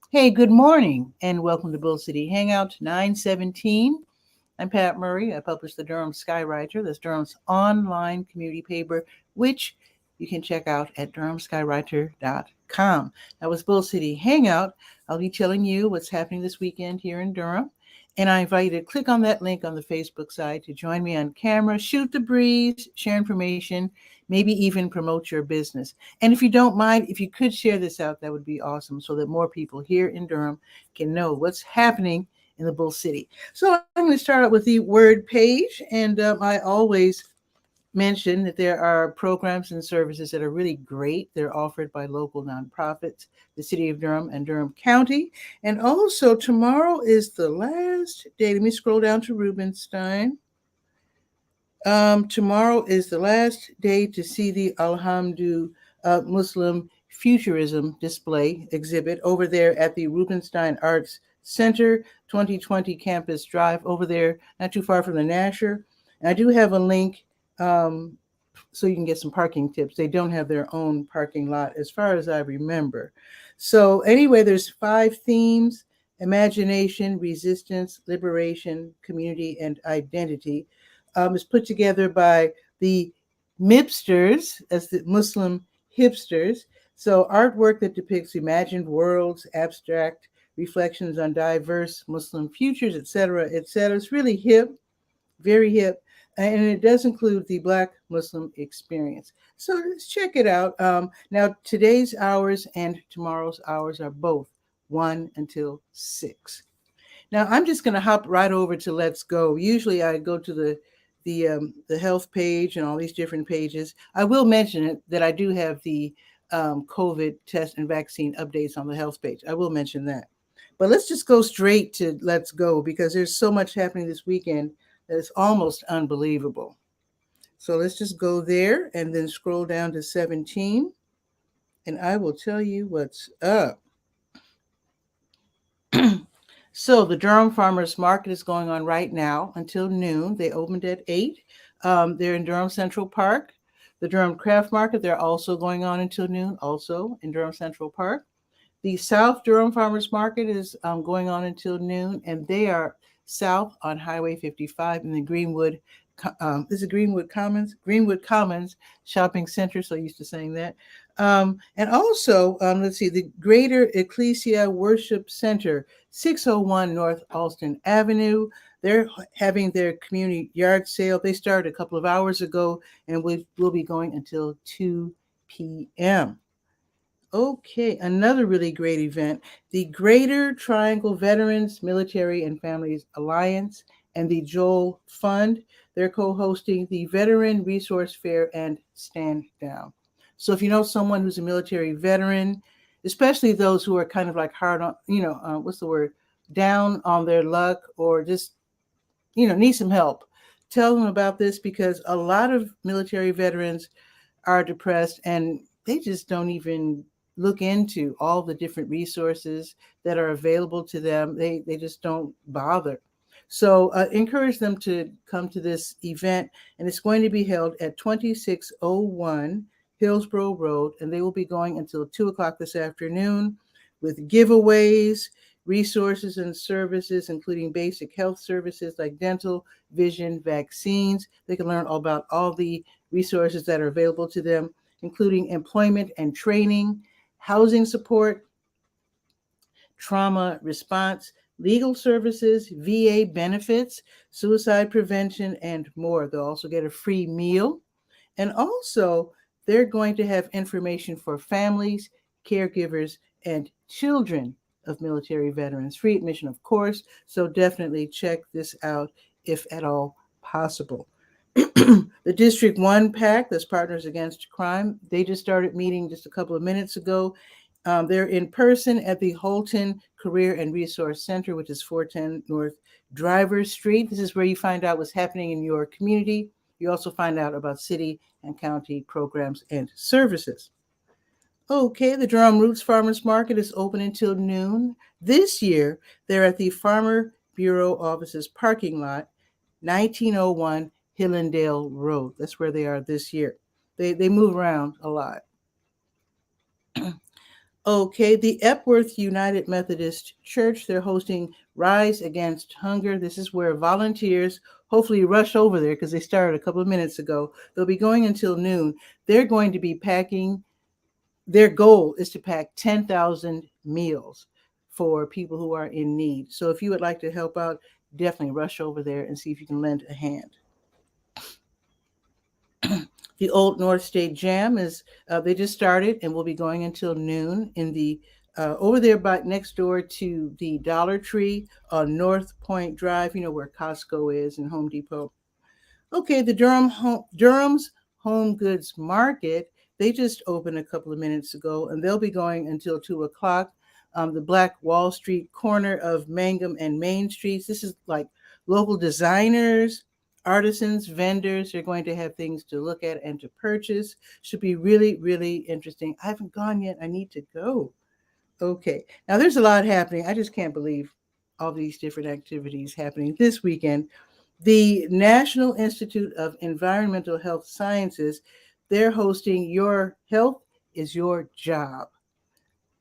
Hey, good morning, and welcome to Bull City Hangout 917. I'm Pat Murray. I publish the Durham Skywriter. That's Durham's online community paper, which you can check out at durhamskywriter.com. Now, with Bull City Hangout, I'll be telling you what's happening this weekend here in Durham. And I invite you to click on that link on the Facebook side to join me on camera, shoot the breeze, share information, maybe even promote your business. And if you don't mind, if you could share this out, that would be awesome so that more people here in Durham can know what's happening in the Bull City. So I'm going to start out with the word page. And I always mention that there are programs and services that are really great. They're offered by local nonprofits, the City of Durham and Durham County. And also, tomorrow is the last day. Let me scroll down to Rubenstein. Tomorrow is the last day to see the Alhamdu Muslim Futurism display exhibit over there at the Rubenstein Arts Center, 2020 Campus Drive, over there, not too far from the Nasher. And I do have a link so you can get some parking tips. They don't have their own parking lot, as far as I remember. So anyway, there's 5 themes: imagination, resistance, liberation, community, and identity. It's put together by the MIPsters, as the Muslim hipsters. So artwork that depicts imagined worlds, abstract reflections on diverse Muslim futures, etc., etc. It's really hip, very hip, and it does include the Black Muslim experience. So let's check it out. Now, today's hours and tomorrow's hours are both 1 until 6. Now, I'm just going to hop right over to Let's Go. Usually, I go to the health page and all these different pages. I will mention it that I do have the COVID test and vaccine updates on the health page. I will mention that. But let's just go straight to Let's Go because there's so much happening this weekend that it's almost unbelievable. So let's just go there and then scroll down to 17, and I will tell you what's up. So the Durham Farmers Market is going on right now until noon. They opened at 8. They're in Durham Central Park. The Durham Craft Market, they're also going on until noon, also in Durham Central Park. The South Durham Farmers Market is going on until noon, and they are south on Highway 55 in the Greenwood. Is it Greenwood Commons? Greenwood Commons Shopping Center. So used to saying that. And also, let's see, the Greater Ecclesia Worship Center, 601 North Alston Avenue. They're having their community yard sale. They started a couple of hours ago, and we'll be going until 2 p.m. Okay, another really great event. The Greater Triangle Veterans Military and Families Alliance and the Joel Fund, they're co-hosting the Veteran Resource Fair and Stand Down. So if you know someone who's a military veteran, especially those who are kind of like hard on, what's the word, down on their luck or just, need some help, tell them about this because a lot of military veterans are depressed and they just don't even look into all the different resources that are available to them. They just don't bother. So encourage them to come to this event, and it's going to be held at 2601 Hillsborough Road, and they will be going until 2 o'clock this afternoon with giveaways, resources and services, including basic health services like dental, vision, vaccines. They can learn all about all the resources that are available to them, including employment and training, housing support, trauma response, legal services, VA benefits, suicide prevention, and more. They'll also get a free meal. And also, they're going to have information for families, caregivers, and children of military veterans. Free admission, of course. So definitely check this out if at all possible. The District 1 PAC, that's Partners Against Crime, they just started meeting just a couple of minutes ago. They're in person at the Holton Career and Resource Center, which is 410 North Driver Street. This is where you find out what's happening in your community. You also find out about city and county programs and services. Okay, the Durham Roots Farmers Market is open until noon. This year, they're at the Farmer Bureau Office's parking lot, 1901 Hillendale Road. That's where they are this year. They move around a lot. Okay, the Epworth United Methodist Church, they're hosting Rise Against Hunger. This is where volunteers hopefully rush over there because they started a couple of minutes ago. They'll be going until noon. They're going to be packing, their goal is to pack 10,000 meals for people who are in need. So if you would like to help out, definitely rush over there and see if you can lend a hand. The Old North State Jam is they just started and will be going until noon in the over there by next door to the Dollar Tree on North Point Drive. You know where Costco is and Home Depot. Okay, the Durham's Home Goods Market. They just opened a couple of minutes ago, and they'll be going until 2 o'clock. The Black Wall Street corner of Mangum and Main Streets. This is like local designers, artisans, vendors. They're going to have things to look at and to purchase. Should be really, really interesting. I haven't gone yet. I need to go. Okay. Now there's a lot happening. I just can't believe all these different activities happening this weekend. The National Institute of Environmental Health Sciences, they're hosting Your Health is Your Job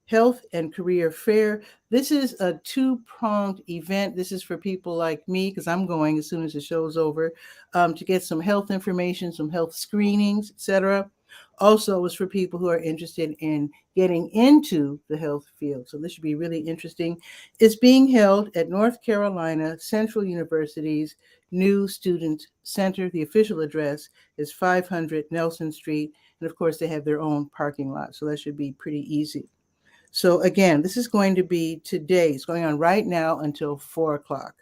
Health and Career Fair. This is a two-pronged event. This is for people like me, because I'm going as soon as the show's over, to get some health information, some health screenings, etc. Also, it's for people who are interested in getting into the health field. So this should be really interesting. It's being held at North Carolina Central University's new Student Center. The official address is 500 Nelson Street. And of course, they have their own parking lot. So that should be pretty easy. So again, this is going to be today. It's going on right now until 4 o'clock.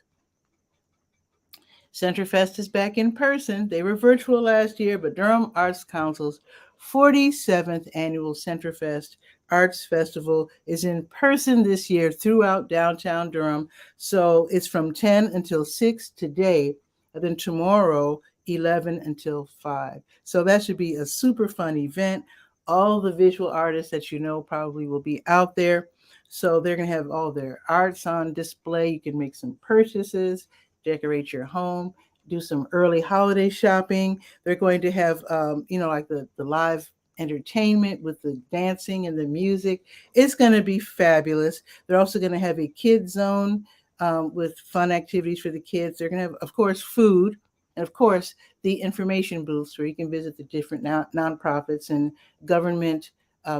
Centerfest is back in person. They were virtual last year, but Durham Arts Council's 47th annual Centerfest Arts Festival is in person this year throughout downtown Durham. So it's from 10 until 6 today, and then tomorrow, 11 until 5. So that should be a super fun event. All the visual artists that you know probably will be out there. So they're going to have all their arts on display. You can make some purchases, decorate your home, do some early holiday shopping. They're going to have, like the live entertainment with the dancing and the music. It's going to be fabulous. They're also going to have a kid zone with fun activities for the kids. They're going to have, of course, food. And of course, the information booths where you can visit the different nonprofits and government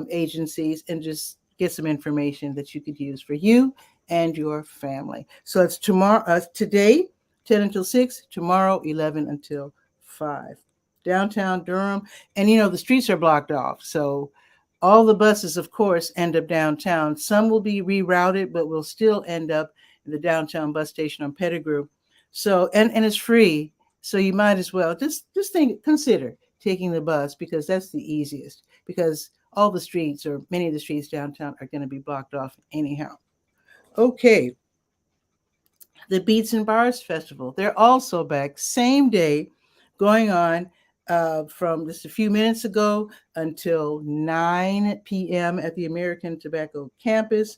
agencies and just get some information that you could use for you and your family. So it's today, 10 until 6, tomorrow, 11 until 5. Downtown Durham. And, the streets are blocked off. So all the buses, of course, end up downtown. Some will be rerouted, but will still end up in the downtown bus station on Pettigrew. So, and it's free. So you might as well just consider taking the bus because that's the easiest, because all the streets or many of the streets downtown are going to be blocked off anyhow. Okay. The Beats and Bars Festival. They're also back same day, going on from just a few minutes ago until 9 p.m. at the American Tobacco Campus.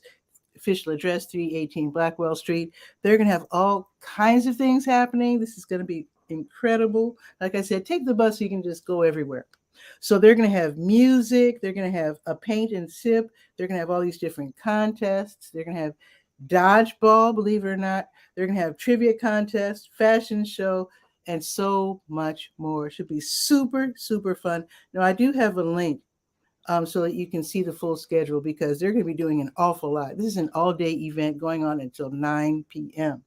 Official address 318 Blackwell Street. They're going to have all kinds of things happening. This is going to be incredible. Like I said, take the bus so you can just go everywhere. So they're going to have music. They're going to have a paint and sip. They're going to have all these different contests. They're going to have dodgeball, believe it or not. They're going to have trivia contests, fashion show, and so much more. It should be super, super fun. Now, I do have a link so that you can see the full schedule because they're going to be doing an awful lot. This is an all-day event going on until 9 p.m.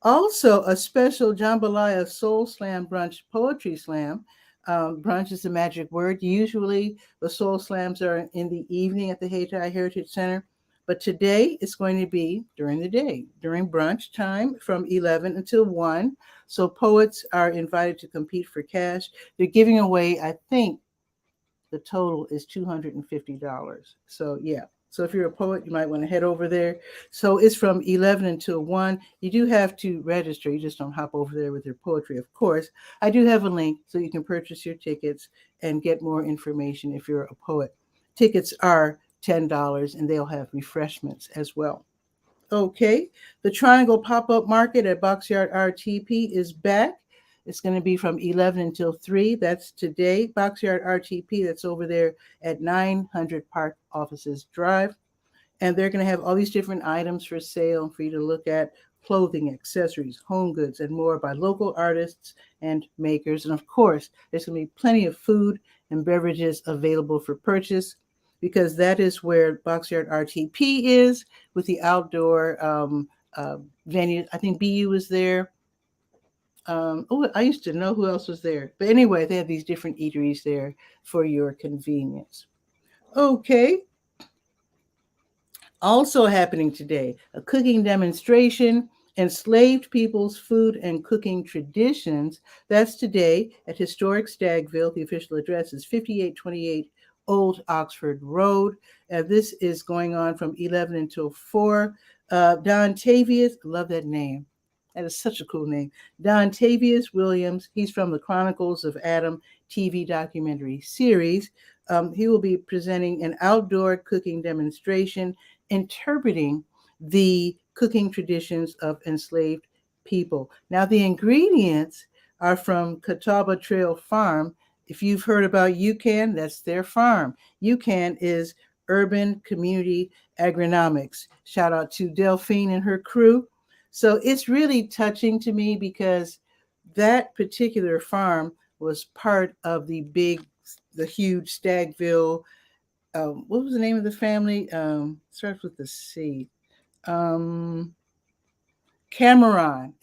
Also, a special Jambalaya Soul Slam Brunch Poetry Slam. Brunch is the magic word. Usually, the Soul Slams are in the evening at the Hayti Heritage Center. But today, it's going to be during the day, during brunch time from 11 until 1. So poets are invited to compete for cash. They're giving away, I think, the total is $250. So, yeah. So if you're a poet, you might want to head over there. So it's from 11 until 1. You do have to register. You just don't hop over there with your poetry, of course. I do have a link so you can purchase your tickets and get more information if you're a poet. Tickets are $10 and they'll have refreshments as well. Okay. The Triangle Pop-Up Market at Boxyard RTP is back. It's going to be from 11 until 3. That's today. Boxyard RTP, that's over there at 900 Park Offices Drive. And they're going to have all these different items for sale for you to look at: clothing, accessories, home goods, and more by local artists and makers. And of course, there's going to be plenty of food and beverages available for purchase, because that is where Boxyard RTP is, with the outdoor venue. I think BU was there. I used to know who else was there. But anyway, they have these different eateries there for your convenience. Okay. Also happening today, a cooking demonstration, Enslaved People's Food and Cooking Traditions. That's today at Historic Stagville. The official address is 5828 Old Oxford Road. This is going on from 11 until 4. Don Tavius, love that name. That is such a cool name. Don Tavius Williams. He's from the Chronicles of Adam TV documentary series. He will be presenting an outdoor cooking demonstration interpreting the cooking traditions of enslaved people. Now, the ingredients are from Catawba Trail Farm. If you've heard about UCAN, that's their farm. UCAN is Urban Community Agronomics. Shout out to Delphine and her crew. So it's really touching to me, because that particular farm was part of the huge Stagville. What was the name of the family? Starts with the C. Cameron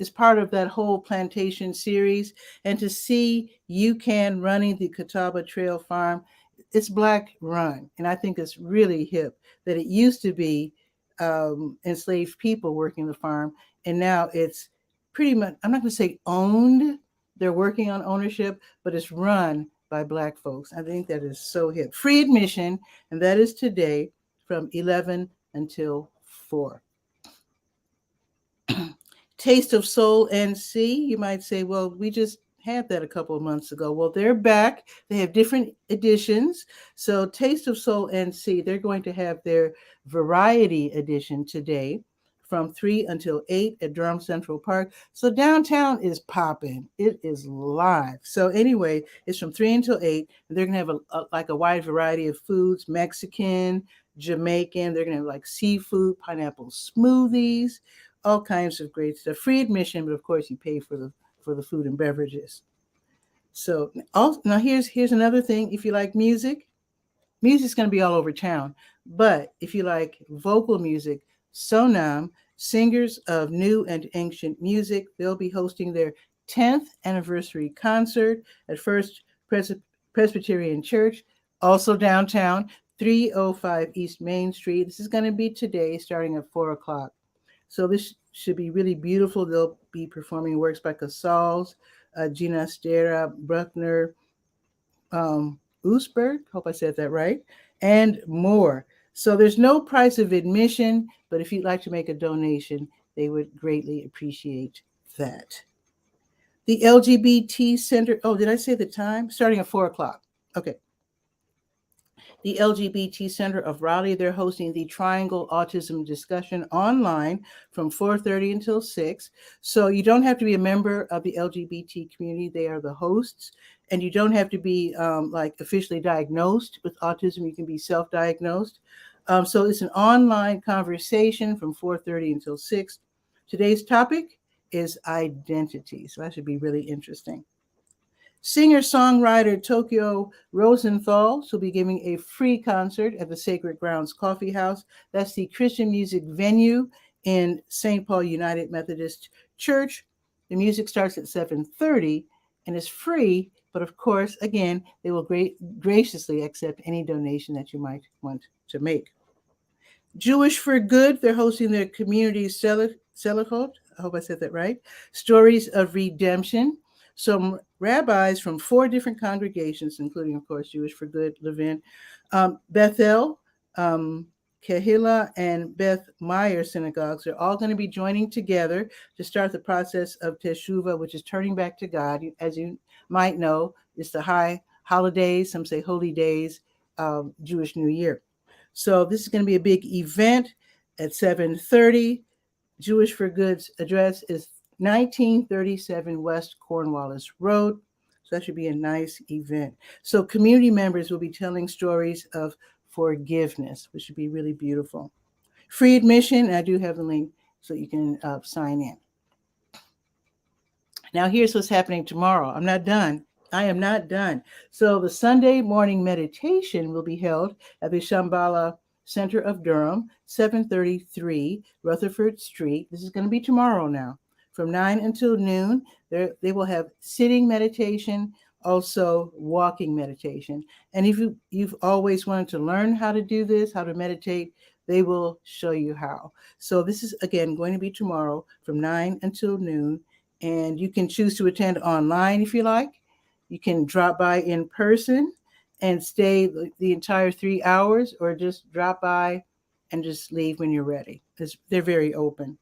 is part of that whole plantation series. And to see UCAN running the Catawba Trail Farm, it's Black run. And I think it's really hip that it used to be enslaved people working the farm. And now it's pretty much, I'm not going to say owned. They're working on ownership, but it's run by Black folks. I think that is so hip. Free admission, and that is today from 11 until 4. Taste of Soul NC. You might say, well, we just had that a couple of months ago. Well, they're back. They have different editions. So Taste of Soul NC, they're going to have their variety edition today from 3 until 8 at Durham Central Park. So downtown is popping. It is live. So anyway, it's from 3 until 8. And they're going to have a wide variety of foods: Mexican, Jamaican. They're going to have like seafood, pineapple smoothies, all kinds of great stuff. Free admission, but of course you pay for the food and beverages. So now here's another thing. If you like music's going to be all over town. But if you like vocal music, Sonam, Singers of New and Ancient Music, they'll be hosting their 10th anniversary concert at First Presbyterian Church, also downtown, 305 East Main Street. This is going to be today, starting at 4 o'clock. So this should be really beautiful. They'll be performing works by Casals, Ginastera, Bruckner, Oosberg, hope I said that right, and more. So there's no price of admission, but if you'd like to make a donation, they would greatly appreciate that. The LGBT Center, did I say the time? Starting at 4 o'clock. Okay. The LGBT Center of Raleigh, they're hosting the Triangle Autism Discussion online from 4:30 until 6. So you don't have to be a member of the LGBT community. They are the hosts. And you don't have to be officially diagnosed with autism. You can be self-diagnosed. So it's an online conversation from 4:30 until 6. Today's topic is identity. So that should be really interesting. Singer-songwriter Tokyo Rosenthal will be giving a free concert at the Sacred Grounds Coffee House. That's the Christian music venue in St. Paul United Methodist Church. The music starts at 7:30 and is free, but of course, again, they will graciously accept any donation that you might want to make. Jewish for Good, they're hosting their community Selichot. I hope I said that right. Stories of Redemption. Some rabbis from 4 different congregations, including, of course, Jewish for Good, Levin, Bethel, Kehillah, and Beth Meyer synagogues are all going to be joining together to start the process of Teshuvah, which is turning back to God. As you might know, it's the high holidays, some say holy days, Jewish New Year. So this is going to be a big event at 7:30. Jewish for Good's address is 1937 West Cornwallis Road. So that should be a nice event. So community members will be telling stories of forgiveness, which should be really beautiful. Free admission, and I do have the link so you can sign in. Now, here's what's happening tomorrow. I'm not done. I am not done. So the Sunday morning meditation will be held at the Shambhala Center of Durham, 733 Rutherford Street. This is going to be tomorrow now. From 9 until noon, they will have sitting meditation, also walking meditation. And if you've always wanted to learn how to do this, how to meditate, they will show you how. So this is, again, going to be tomorrow from 9 until noon. And you can choose to attend online if you like. You can drop by in person and stay the entire 3 hours, or just drop by and just leave when you're ready. They're very open.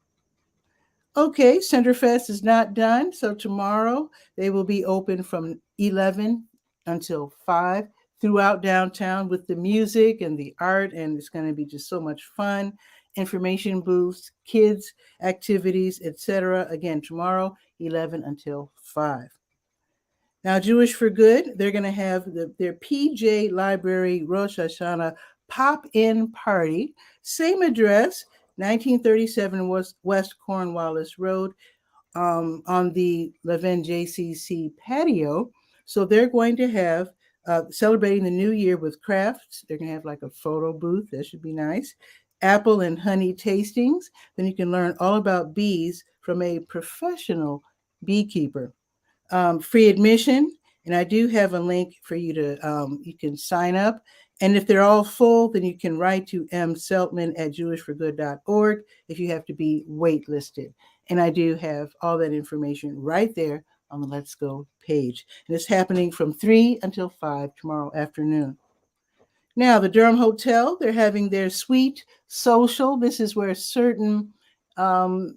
Okay, Centerfest is not done. So tomorrow they will be open from 11 until 5 throughout downtown with the music and the art. And it's going to be just so much fun. Information booths, kids, activities, etc. Again, tomorrow, 11 until 5. Now, Jewish for Good, they're going to have their PJ Library Rosh Hashanah pop-in party. Same address, 1937 West Cornwallis Road, on the Levin JCC patio. So they're going to have celebrating the new year with crafts. They're going to have like a photo booth. That should be nice. Apple and honey tastings. Then you can learn all about bees from a professional beekeeper. Free admission. And I do have a link for you to, you can sign up. And if they're all full, then you can write to mseltman@jewishforgood.org if you have to be waitlisted. And I do have all that information right there on the Let's Go page. And it's happening from 3 until 5 tomorrow afternoon. Now, the Durham Hotel, they're having their Sweet Social. This is where certain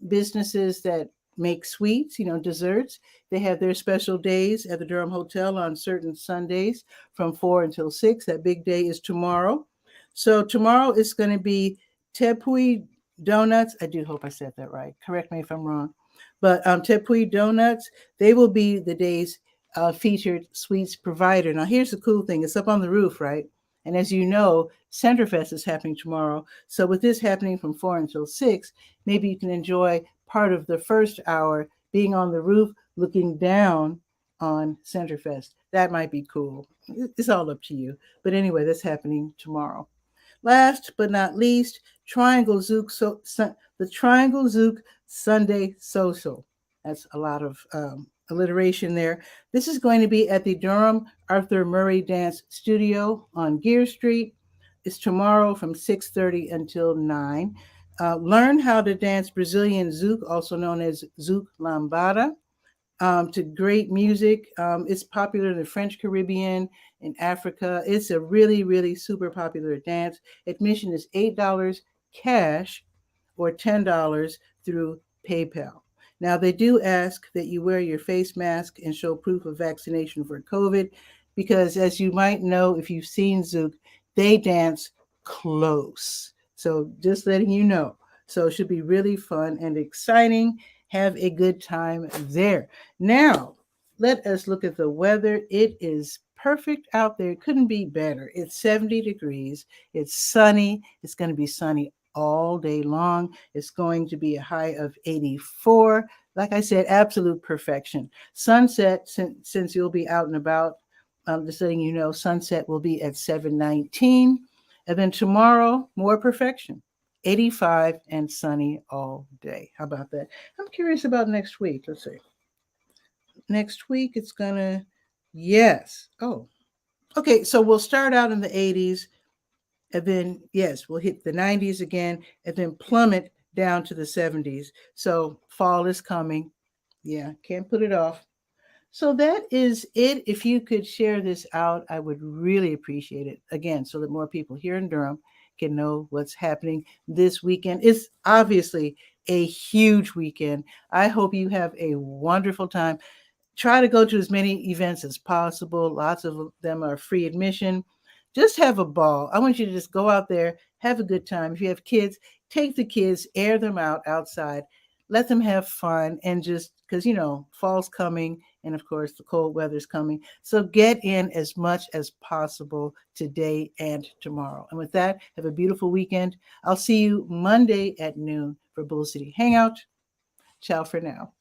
businesses that make sweets, desserts, they have their special days at the Durham Hotel on certain Sundays from 4 until 6. That big day is tomorrow. So tomorrow is going to be 𝗕𝗨𝗟𝗟 Donuts. I do hope I said that right. Correct me if I'm wrong. But 𝗕𝗨𝗟𝗟 Donuts, they will be the day's featured sweets provider. Now, here's the cool thing. It's up on the roof, right? And as you know, Centerfest is happening tomorrow. So with this happening from 4 until 6, maybe you can enjoy part of the first hour being on the roof looking down on Centerfest. That might be cool. It's all up to you. But anyway, that's happening tomorrow. Last but not least, the Triangle Zouk Sunday Social. That's a lot of alliteration there. This is going to be at the Durham Arthur Murray Dance Studio on Gear Street. It's tomorrow from 6:30 until 9. Learn how to dance Brazilian zouk, also known as zouk lambada, to great music. It's popular in the French Caribbean, in Africa. It's a really, really super popular dance. Admission is $8 cash or $10 through PayPal. Now, they do ask that you wear your face mask and show proof of vaccination for COVID, because as you might know, if you've seen zouk, they dance close. So just letting you know. So it should be really fun and exciting. Have a good time there. Now, let us look at the weather. It is perfect out there. It couldn't be better. It's 70 degrees. It's sunny. It's going to be sunny all day long. It's going to be a high of 84. Like I said, absolute perfection. Sunset, since you'll be out and about, just letting you know, sunset will be at 7:19. And then tomorrow, more perfection. 85 and sunny all day. How about that? I'm curious about next week. Let's see. Next week, it's going to, yes. Oh, okay. So we'll start out in the 80s. And then, yes, we'll hit the 90s again and then plummet down to the 70s. So fall is coming. Yeah, can't put it off. So that is it. If you could share this out, I would really appreciate it. Again, so that more people here in Durham can know what's happening this weekend. It's obviously a huge weekend. I hope you have a wonderful time. Try to go to as many events as possible. Lots of them are free admission. Just have a ball. I want you to just go out there, have a good time. If you have kids, take the kids, air them out outside. let them have fun, and just because, fall's coming, and of course the cold weather's coming. So get in as much as possible today and tomorrow. And with that, have a beautiful weekend. I'll see you Monday at noon for Bull City Hangout. Ciao for now.